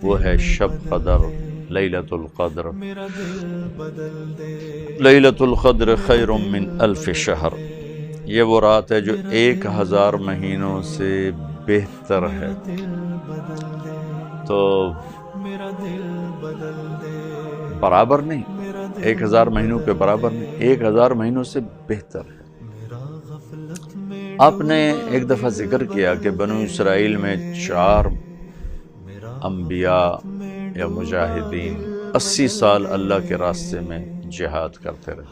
وہ ہے شب قدر، لیلۃ القدر۔ لیلۃ القدر خیر من الف شہر، یہ وہ رات ہے جو 1000 مہینوں سے بہتر ہے۔ تو برابر نہیں، 1000 مہینوں کے برابر نہیں، 1000 مہینوں سے بہتر ہے۔ آپ نے ایک دفعہ ذکر کیا کہ بنو اسرائیل میں 4 انبیاء یا مجاہدین 80 سال اللہ کے راستے میں جہاد کرتے رہے،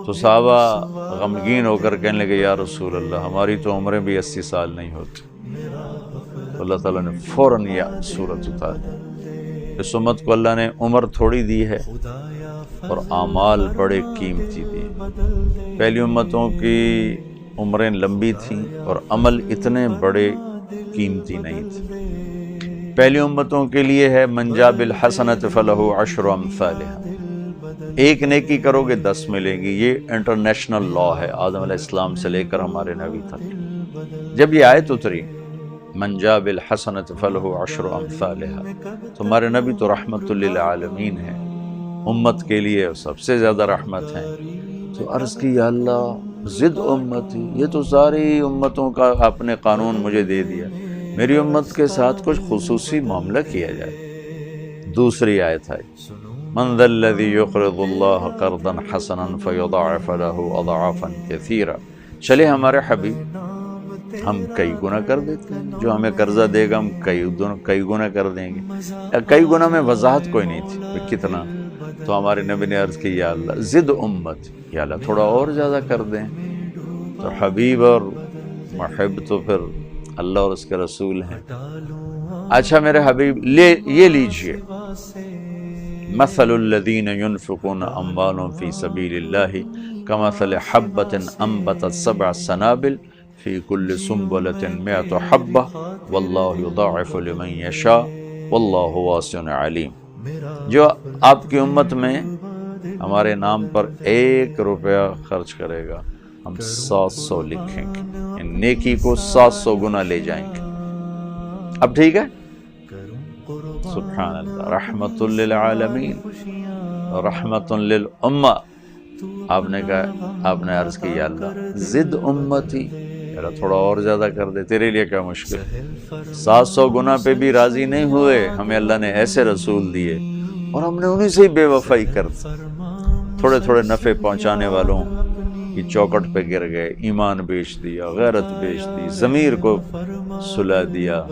تو صحابہ غمگین ہو کر کہنے لگے یا رسول اللہ ہماری تو عمریں بھی 80 سال نہیں ہوتی۔ تو اللہ تعالیٰ نے فوراً یہ سورت اتاری۔ اس امت کو اللہ نے عمر تھوڑی دی ہے اور اعمال بڑے قیمتی دیے۔ پہلی امتوں کی عمریں لمبی تھیں اور عمل اتنے بڑے قیمتی نہیں تھے۔ پہلی امتوں کے لیے ہے من جاء بالحسنۃ فلہ عشر امثالها، ایک نیکی کرو گے 10 ملیں گی۔ یہ انٹرنیشنل لا ہے آدم علیہ السلام سے لے کر ہمارے نبی تک۔ جب یہ آیت اتری من جاء بالحسنۃ فلہ عشر امثالها، تو ہمارے نبی تو رحمت للعالمین ہیں، امت کے لیے سب سے زیادہ رحمت ہیں۔ تو عرض کی یا اللہ زد امتی، یہ تو ساری امتوں کا آپ نے قانون مجھے دے دیا، میری امت کے ساتھ کچھ خصوصی معاملہ کیا جائے۔ دوسری آیت ہے من ذا الذی یقرض اللہ قرضا حسنا فیضاعف له اضعافا کثیرا، چلے ہمارے حبیب ہم کئی گنا کر دیتے ہیں، جو ہمیں قرضہ دے گا ہم کئی گنا کر دیں گے۔ کئی گنا میں وضاحت کوئی نہیں تھی کتنا، تو ہمارے نبی نے عرض کی یا اللہ زد امت، یا اللہ تھوڑا اور زیادہ کر دیں۔ تو حبیب اور محب تو پھر اللہ اور اس کے رسول ہیں۔ اچھا میرے حبیب یہ لیجئے مثل الذین ینفقون اموالهم فی سبیل اللہ کمثل حبۃ انبتت 7 سنابل فی کل سنبلۃ 100 حبۃ واللہ یضاعف لمن یشاء واللہ واسع علیم۔ جو آپ کی امت میں ہمارے نام پر 1 روپیہ خرچ کرے گا ہم 700 لکھیں گے، نیکی کو 700 گنا لے جائیں گے۔ اب ٹھیک ہے، سبحان اللہ، رحمت للعالمین رحمت للامہ۔ آپ نے کہا، آپ نے عرض کی یا اللہ زد امتی، میرا تھوڑا اور زیادہ کر دے، تیرے لیے کیا مشکل۔ 700 گنا پہ بھی راضی نہیں ہوئے، ہمیں اللہ نے ایسے رسول دیے اور ہم نے انہیں سے ہی بے وفائی کر دی۔ تھوڑے تھوڑے نفع پہنچانے والوں کی چوکٹ پہ گر گئے، ایمان بیچ دیا، غیرت بیچ دی، ضمیر کو سلا دیا۔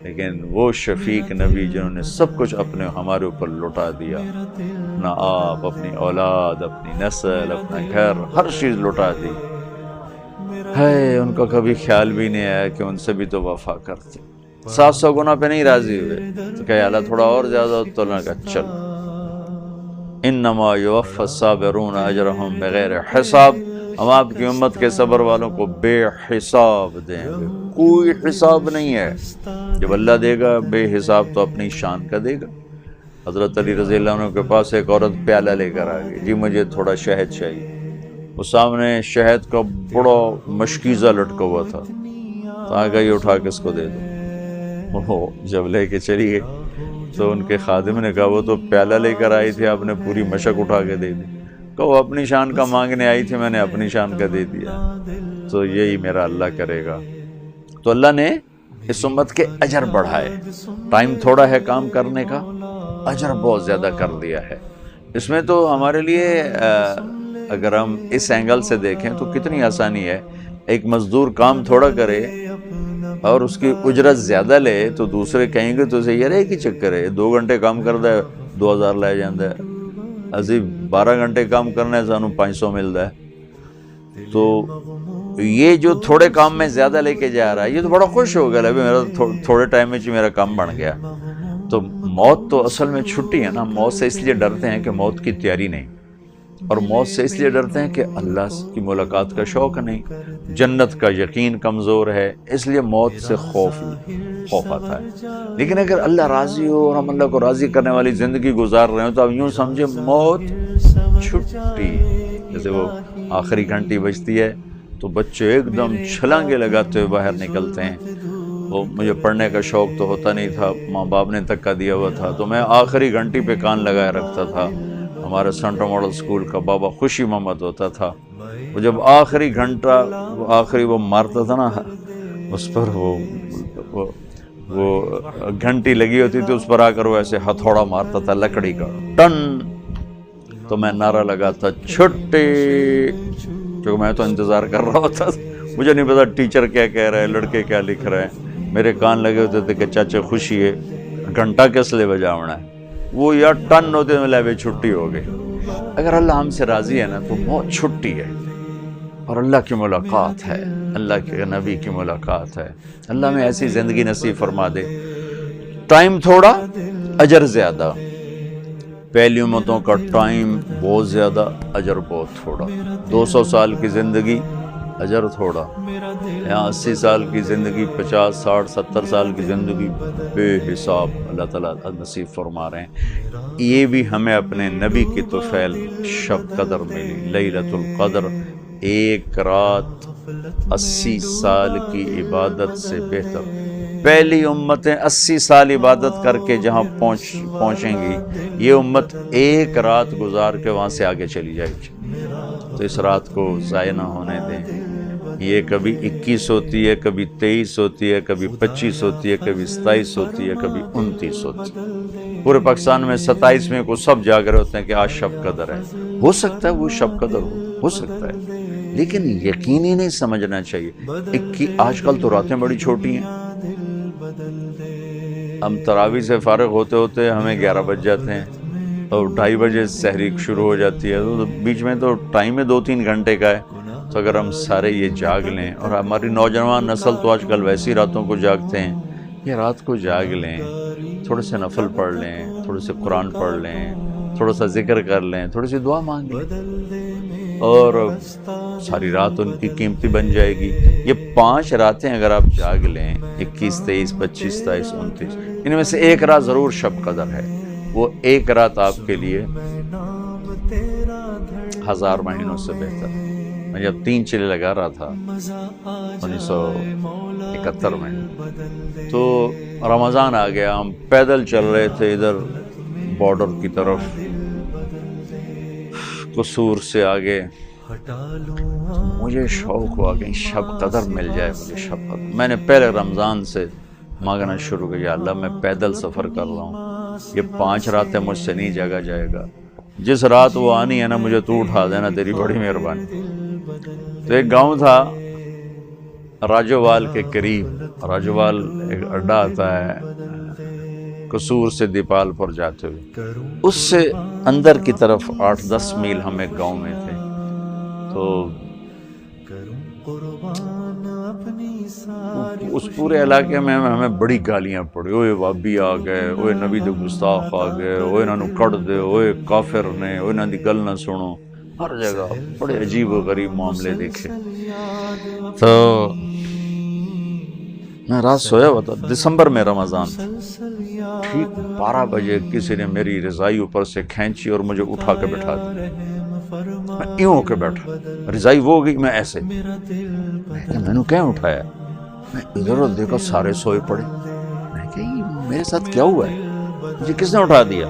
لیکن وہ شفیق نبی جنہوں نے سب کچھ اپنے ہمارے اوپر لٹا دیا، اپنا آپ، اپنی اولاد، اپنی نسل، اپنا گھر، ہر چیز لٹا دی، ہے ان کا کبھی خیال بھی نہیں آیا کہ ان سے بھی تو وفا کرتے۔ 700 گنا پہ نہیں راضی ہوئے، تو کہ اللہ تھوڑا اور زیادہ، تو اللہ نے کہا چلو انما یوفی الصابرون اجرہم بغیر حساب، ہم آپ کی امت کے صبر والوں کو بے حساب دیں گے، کوئی حساب نہیں ہے۔ جب اللہ دے گا بے حساب تو اپنی شان کا دے گا۔ حضرت علی رضی اللہ عنہ کے پاس ایک عورت پیالہ لے کر آ گئی، جی مجھے تھوڑا شہد چاہیے۔ وہ سامنے شہد کا بڑا مشکیزہ لٹکا ہوا تھا، تو آگا یہ اٹھا کے اس کو دے دو۔ وہ جب لے کے چلی گئی تو ان کے خادم نے کہا وہ تو پیالہ لے کر آئی تھی، آپ نے پوری مشک اٹھا کے دے دی۔ کہ وہ اپنی شان کا مانگنے آئی تھی، میں نے اپنی شان کا دے دیا، تو یہی میرا اللہ کرے گا۔ تو اللہ نے اس امت کے اجر بڑھائے، ٹائم تھوڑا ہے کام کرنے کا، اجر بہت زیادہ کر دیا ہے۔ اس میں تو ہمارے لیے اگر ہم اس اینگل سے دیکھیں تو کتنی آسانی ہے۔ ایک مزدور کام تھوڑا کرے اور اس کی اجرت زیادہ لے تو دوسرے کہیں گے تو اسے یہ رہے کہ چکر ہے 2 گھنٹے کام کرتا ہے 2000 لے جاندہ ہے، اسی 12 گھنٹے کام کرنا ہے سانو 500 ملتا ہے۔ تو یہ جو تھوڑے کام میں زیادہ لے کے جا رہا ہے یہ تو بڑا خوش ہو گیا، میرا تھوڑے ٹائم میں میرا کام بن گیا۔ تو موت تو اصل میں چھٹی ہے نا، موت سے اس لیے ڈرتے ہیں کہ موت کی تیاری نہیں، اور موت سے اس لیے ڈرتے ہیں کہ اللہ کی ملاقات کا شوق نہیں، جنت کا یقین کمزور ہے، اس لیے موت سے خوف آتا ہے۔ لیکن اگر اللہ راضی ہو اور ہم اللہ کو راضی کرنے والی زندگی گزار رہے ہیں تو اب یوں سمجھے موت چھٹی۔ جیسے وہ آخری گھنٹی بجتی ہے تو بچے ایک دم چھلانگے لگاتے ہوئے باہر نکلتے ہیں، وہ مجھے پڑھنے کا شوق تو ہوتا نہیں تھا، ماں باپ نے دھکا دیا ہوا تھا، تو میں آخری گھنٹی پہ کان لگائے رکھتا تھا۔ ہمارے سینٹرل ماڈل اسکول کا بابا خوشی محمد ہوتا تھا، وہ جب آخری گھنٹہ وہ مارتا تھا نا، اس پر وہ گھنٹی لگی ہوتی تھی، اس پر آ کر وہ ایسے ہتھوڑا مارتا تھا لکڑی کا، ٹن، تو میں نعرہ لگاتا چھٹی، کیونکہ میں تو انتظار کر رہا ہوتا تھا، مجھے نہیں پتا ٹیچر کیا کہہ رہا ہے، لڑکے کیا لکھ رہے ہیں، میرے کان لگے ہوتے تھے کہ چاچا خوشی ہے، گھنٹہ کس لیے بجاونا ہے، وہ یا ٹن ہوتے میں لے چھٹی ہو گئی۔ اگر اللہ ہم سے راضی ہے نا تو موت چھٹی ہے، اور اللہ کی ملاقات ہے، اللہ کے نبی کی ملاقات ہے۔ اللہ میں ایسی زندگی نصیب فرما دے، ٹائم تھوڑا اجر زیادہ، پہلی امتوں کا ٹائم بہت زیادہ، اجر بہت تھوڑا، 200 سال کی زندگی اجر تھوڑا، یہاں 80 سال کی زندگی، 50 60 70 سال کی زندگی بے حساب اللہ تعالیٰ نصیب فرما رہے ہیں۔ یہ بھی ہمیں اپنے نبی کی طفیل شب قدر ملی، لیلۃ القدر، ایک رات 80 سال کی عبادت سے بہتر۔ پہلی امتیں 80 سال عبادت کر کے جہاں پہنچیں گی، یہ امت ایک رات گزار کے وہاں سے آگے چلی جائے گی، تو اس رات کو ضائع نہ ہونے دیں۔ یہ کبھی 21 ہوتی ہے، کبھی 23 ہوتی ہے، کبھی 25 ہوتی ہے، کبھی 27 ہوتی ہے، کبھی 29 ہوتی ہے۔ پورے پاکستان میں 27ویں کو سب جاگ رہے ہوتے ہیں کہ آج شب قدر ہے، ہو سکتا ہے وہ شب قدر ہو سکتا ہے، لیکن یقینی نہیں سمجھنا چاہیے۔ آج کل تو راتیں بڑی چھوٹی ہیں، ہم تراویح سے فارغ ہوتے ہوتے ہمیں 11 بج جاتے ہیں، اور 2:30 بجے سحری شروع ہو جاتی ہے، تو بیچ میں تو ٹائم 2-3 گھنٹے کا ہے۔ تو اگر ہم سارے یہ جاگ لیں، اور ہماری نوجوان نسل تو آج کل ویسی راتوں کو جاگتے ہیں، یہ رات کو جاگ لیں، تھوڑے سے نفل پڑھ لیں، تھوڑے سے قرآن پڑھ لیں، تھوڑا سا ذکر کر لیں، تھوڑی سی دعا مانگ لیں، اور ساری رات ان کی قیمتی بن جائے گی۔ یہ 5 راتیں اگر آپ جاگ لیں، 21 23 25 27 29، ان میں سے ایک رات ضرور شب قدر ہے، وہ ایک رات آپ کے لیے 1000 مہینوں سے بہتر ہے۔ میں جب 3 چلے لگا رہا تھا 1971 میں، تو رمضان آ گیا، ہم پیدل چل رہے تھے ادھر بارڈر کی طرف، قصور سے آگے، مجھے شوق ہوا کہ شب قدر مل جائے مجھے، شب قدر۔ میں نے پہلے رمضان سے مانگنا شروع کیا، اللہ میں پیدل سفر کر رہا ہوں، یہ 5 راتیں مجھ سے نہیں جاگا جائے گا، جس رات وہ آنی ہے نا مجھے تو اٹھا دینا، تیری بڑی مہربانی۔ تو ایک گاؤں تھا راجوال کے قریب، راجوال ایک اڈا آتا ہے قصور سے دیپال پر جاتے ہوئے، اس سے اندر کی طرف 8-10 میل ہم ایک گاؤں میں تھے۔ تو اس پورے علاقے میں ہمیں بڑی گالیاں پڑی، اوے وابی آ گئے، اوے نبی دے گستاخ آ گئے، اوے انہاں نو کٹ دے، اوے کافر نے، اوے انہاں دی گل نہ سنو، ہر جگہ بڑے عجیب و غریب معاملے دیکھے۔ تو میں رات سویا ہوا تھا، دسمبر میں رمضان تھا، ٹھیک 12 بجے کسی نے میری رضائی اوپر سے کھینچی اور مجھے اٹھا کے بٹھا دیا، میں یوں ہو کے بیٹھا، رضائی وہ گئی، میں ایسے، میں نے کیا اٹھایا، میں ادھر دیکھا سارے سوئے پڑے، میں کہ میرے ساتھ کیا ہوا ہے، مجھے کس نے اٹھا دیا،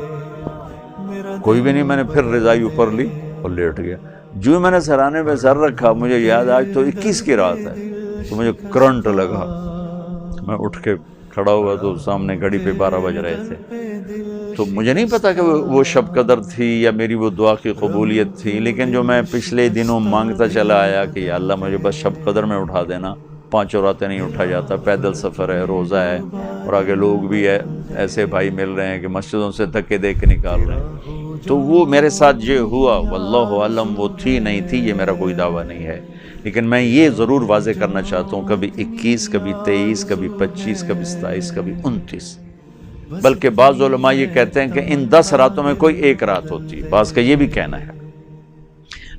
کوئی بھی نہیں۔ میں نے پھر رضائی اوپر لی اور لیٹ گیا، جو میں نے سرانے پہ سر رکھا، مجھے یاد آج تو 21 کی رات ہے، تو مجھے کرنٹ لگا، میں اٹھ کے کھڑا ہوا تو سامنے گھڑی پہ 12 بج رہے تھے۔ تو مجھے نہیں پتا کہ وہ شب قدر تھی یا میری وہ دعا کی قبولیت تھی، لیکن جو میں پچھلے دنوں مانگتا چلا آیا کہ یا اللہ مجھے بس شب قدر میں اٹھا دینا، 5 راتیں نہیں اٹھا جاتا، پیدل سفر ہے، روزہ ہے، اور آگے لوگ بھی ہے، ایسے بھائی مل رہے ہیں کہ مسجدوں سے دھکے دے کے نکال رہے ہیں۔ تو وہ میرے ساتھ یہ ہوا، واللہ عالم وہ تھی نہیں تھی، یہ میرا کوئی دعویٰ نہیں ہے، لیکن میں یہ ضرور واضح کرنا چاہتا ہوں، کبھی 21، کبھی 23، کبھی 25، کبھی 27، کبھی 29، بلکہ بعض علماء یہ کہتے ہیں کہ ان 10 راتوں میں کوئی ایک رات ہوتی ہے، بعض کا یہ بھی کہنا ہے۔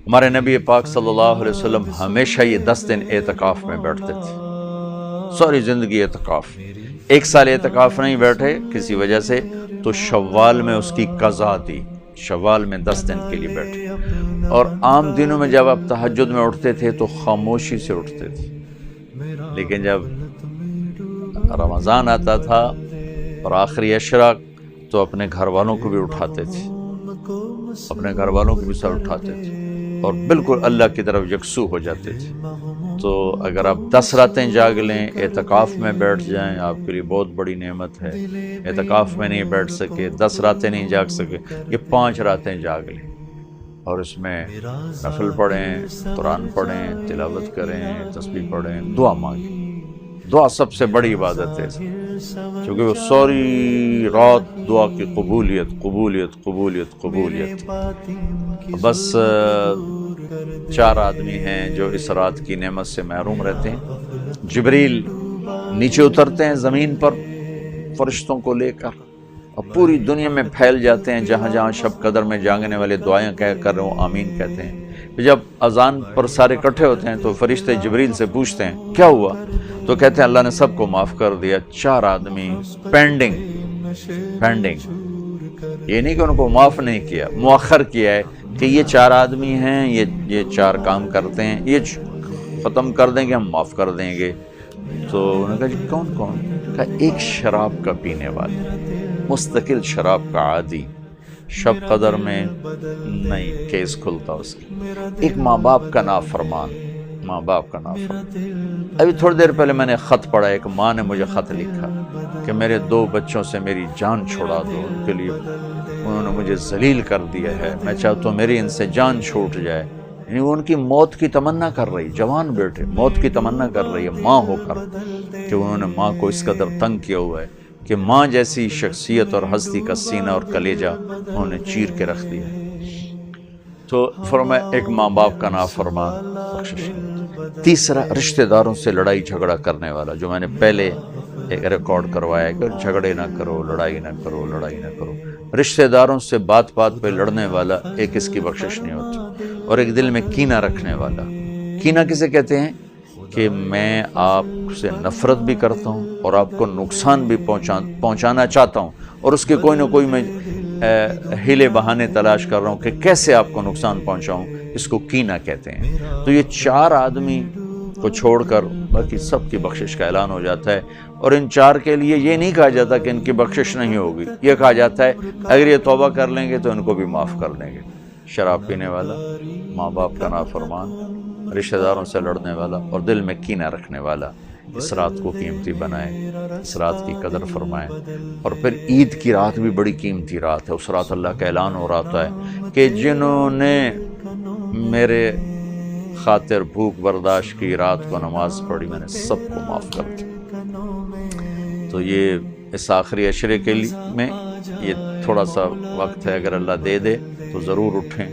ہمارے نبی پاک صلی اللہ علیہ وسلم ہمیشہ یہ 10 دن اعتکاف میں بیٹھتے تھے، ساری زندگی اعتکاف، 1 سال اعتکاف نہیں بیٹھے کسی وجہ سے، تو شوال میں اس کی قضا دی، شوال میں 10 دن کے لیے بیٹھے، اور عام دنوں میں جب آپ تہجد میں اٹھتے تھے تو خاموشی سے اٹھتے تھے، لیکن جب رمضان آتا تھا اور آخری عشرہ تو اپنے گھر والوں کو بھی اٹھاتے تھے، اپنے گھر والوں کو بھی سر اٹھاتے تھے اور بالکل اللہ کی طرف یکسو ہو جاتے تھے۔ تو اگر آپ 10 راتیں جاگ لیں، اعتکاف میں بیٹھ جائیں، آپ کے لیے بہت بڑی نعمت ہے۔ اعتکاف میں نہیں بیٹھ سکے، 10 راتیں نہیں جاگ سکے، یہ 5 راتیں جاگ لیں اور اس میں نفل پڑھیں، قرآن پڑھیں، تلاوت کریں، تسبیح پڑھیں، دعا مانگیں۔ دعا سب سے بڑی عبادت ہے، کیونکہ وہ ساری رات دعا کی قبولیت قبولیت قبولیت قبولیت۔ بس 4 آدمی ہیں جو اس رات کی نعمت سے محروم رہتے ہیں۔ جبریل نیچے اترتے ہیں زمین پر فرشتوں کو لے کر اور پوری دنیا میں پھیل جاتے ہیں، جہاں جہاں شب قدر میں جاگنے والے دعائیں کہہ کر وہ آمین کہتے ہیں۔ جب اذان پر سارے اکٹھے ہوتے ہیں تو فرشتے جبریل سے پوچھتے ہیں کیا ہوا؟ تو کہتے ہیں اللہ نے سب کو معاف کر دیا، 4 آدمی پینڈنگ۔ یہ نہیں کہ ان کو معاف نہیں کیا، مؤخر کیا ہے کہ یہ 4 آدمی ہیں، یہ 4 کام کرتے ہیں، یہ ختم کر دیں گے، ہم معاف کر دیں گے۔ تو انہوں نے کہا جی کون کون؟ کہا ایک شراب کا پینے والا، مستقل شراب کا عادی، شب قدر میں نہیں کیس کھلتا اس کی، ایک ماں باپ کا نافرمان، ماں باپ کا نافرمان۔ ابھی تھوڑی دیر پہلے میں نے خط پڑھا، ایک ماں نے مجھے خط لکھا کہ میرے 2 بچوں سے میری جان چھوڑا دو، ان کے لیے انہوں نے مجھے ذلیل کر دیا ہے، میں چاہتا ہوں میری ان سے جان چھوٹ جائے۔ یعنی وہ ان کی موت کی تمنا کر رہی، جوان بیٹے موت کی تمنا کر رہی ہے ماں ہو کر، کہ انہوں نے ماں کو اس قدر تنگ کیا ہوا ہے کہ ماں جیسی شخصیت اور ہستی کا سینہ اور کلیجہ انہوں نے چیر کے رکھ دیا۔ تو فرمایا ایک ماں باپ کا نافرمان بخشش۔ تیسرا رشتہ داروں سے لڑائی جھگڑا کرنے والا، جو میں نے پہلے ایک ریکارڈ کروایا کہ جھگڑے نہ کرو، لڑائی نہ کرو، لڑائی نہ کرو۔ رشتہ داروں سے بات بات پہ لڑنے والا ایک اس کی بخشش نہیں ہوتی۔ اور ایک دل میں کینہ رکھنے والا، کینہ کسے کہتے ہیں؟ کہ میں آپ سے نفرت بھی کرتا ہوں اور آپ کو نقصان بھی پہنچانا چاہتا ہوں، اور اس کے کوئی نہ کوئی میں ہیلے بہانے تلاش کر رہا ہوں کہ کیسے آپ کو نقصان پہنچاؤں، اس کو کینہ کہتے ہیں۔ تو یہ 4 آدمی کو چھوڑ کر باقی سب کی بخشش کا اعلان ہو جاتا ہے، اور ان 4 کے لیے یہ نہیں کہا جاتا کہ ان کی بخشش نہیں ہوگی، یہ کہا جاتا ہے اگر یہ توبہ کر لیں گے تو ان کو بھی معاف کر دیں گے۔ شراب پینے والا، ماں باپ کا نافرمان، رشتہ داروں سے لڑنے والا اور دل میں کینہ رکھنے والا، اس رات کو قیمتی بنائیں، اس رات کی قدر فرمائیں۔ اور پھر عید کی رات بھی بڑی قیمتی رات ہے، اس رات اللہ کا اعلان ہو رہا ہے کہ جنہوں نے میرے خاطر بھوک برداشت کی، رات کو نماز پڑھی، میں نے سب کو معاف کر دیا۔ تو یہ اس آخری عشرے کے لیے میں یہ تھوڑا سا وقت ہے، اگر اللہ دے دے تو ضرور اٹھیں۔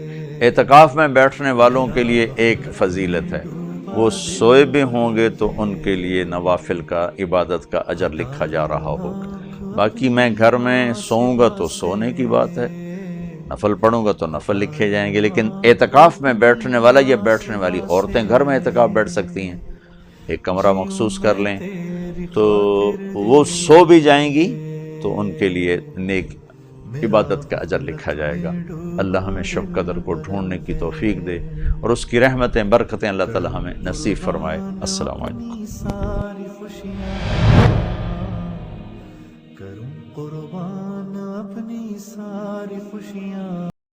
اعتکاف میں بیٹھنے والوں کے لیے ایک فضیلت ہے، وہ سوئے بھی ہوں گے تو ان کے لیے نوافل کا، عبادت کا اجر لکھا جا رہا ہوگا۔ باقی میں گھر میں سوؤں گا تو سونے کی بات ہے، نفل پڑھوں گا تو نفل لکھے جائیں گے، لیکن اعتکاف میں بیٹھنے والا یا بیٹھنے والی عورتیں گھر میں اعتکاف بیٹھ سکتی ہیں، ایک کمرہ مخصوص کر لیں تو وہ سو بھی جائیں گی تو ان کے لیے نیک عبادت کا اجر لکھا جائے گا۔ اللہ ہمیں شب قدر کو ڈھونڈنے کی توفیق دے اور اس کی رحمتیں برکتیں اللہ تعالی ہمیں نصیب فرمائے۔ السلام علیکم۔ کروں قربان اپنی ساری خوشیاں۔